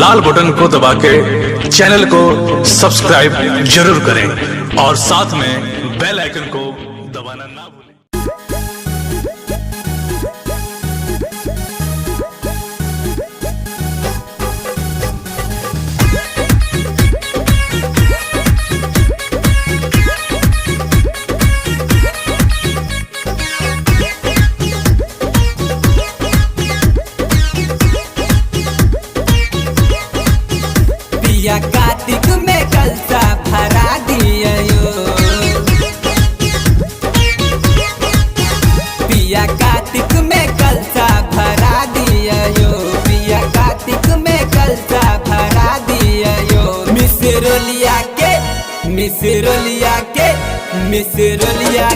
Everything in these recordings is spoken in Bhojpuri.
लाल बटन को दबा के चैनल को सब्सक्राइब जरूर करें और साथ में बेल आइकन को दबाना ना भूलें। पिया कार्तिक में कलसा भरा दियो, पिया कार्तिक में कलसा भरा दियो, पिया कार्तिक में कलसा भरा दियो। मिसरोलिया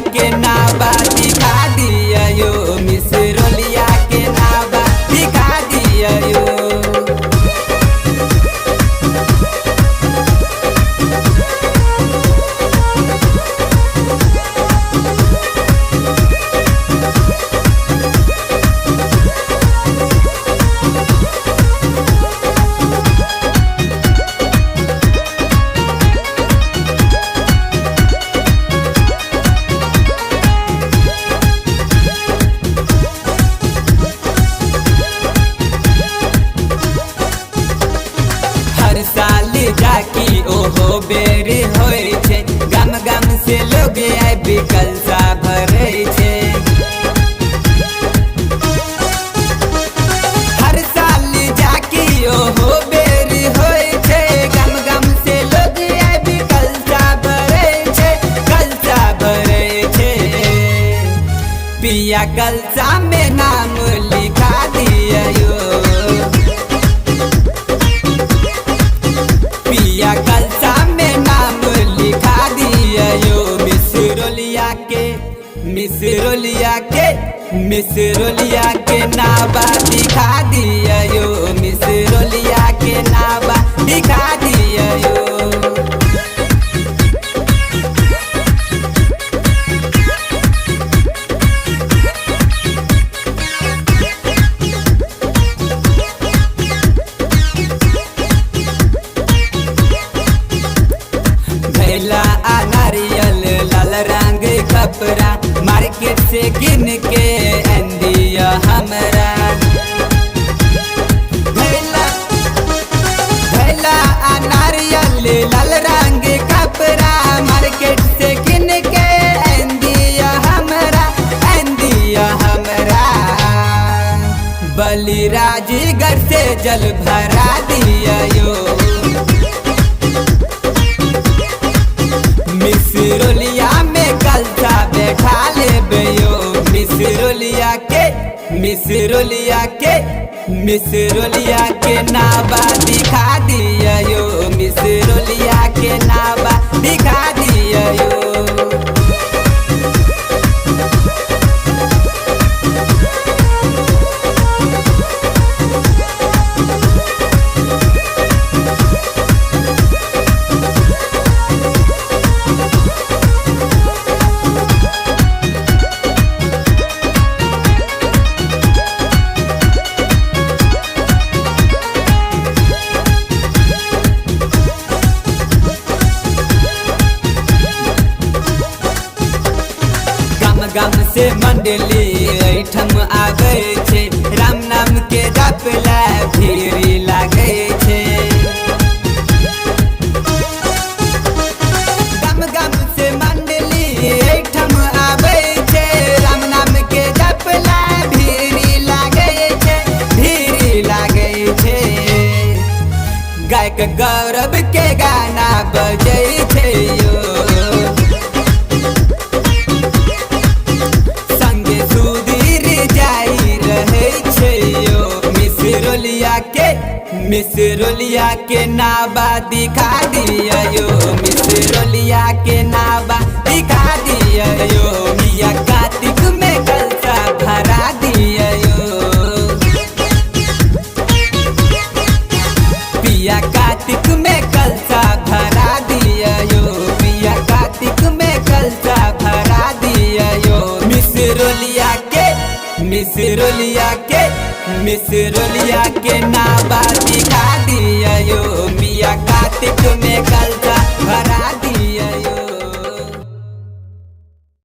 के नावा दिखा दियो, मिसरोलिया के नावा दिखा दियो। जाकी ओहो बेरी होय छे, गम गम से लोग आबि कलसा भरे छे। हर साल जाकी ओहो बेरी होय छे, गम गम से लोग आबि कलसा भरे छे, कलसा भरे छे। पिया कलसा में नाम लिखा दियो, पिया कलसा में नाम लिखा दियो। मिसरोलिया के नावा दिखा दियो, मिसरोलिया के नावा दिखा दियो। नारियल लाल रंग कपड़ा मार्केट से गिन के अंदिया हमरा, भैला नारियल लाल रंग कपड़ा मार्केट से गिन के अंदिया हमरा, अंदिया हमरा। बलिराजगढ़ से जल भरा दियो, मिसरोलिया में कलसा बैठा लेबयो। मिसरोलिया के नावा दिखा दियो, मिसरोलिया के नावा दिखा दियो। गम से मंडली ऐठम आवे छे, राम नाम के जपला भीड़ लागे छे। गम से मंडली ऐठम आवे छे, राम नाम के जपला भीड़ लागे छे, भीड़ लागे छे। गायक गौरव के गाना बजे छे यो, मिसरोलिया के नावा दिखा दियो, मिसरोलिया के नावा दिखा दियो। पिया कार्तिक में कलसा भरा दियो, पिया कार्तिक में कलसा भरा दियो, पिया कार्तिक में कलसा भरा दियो। मिसरोलिया के नावा दिखा दी।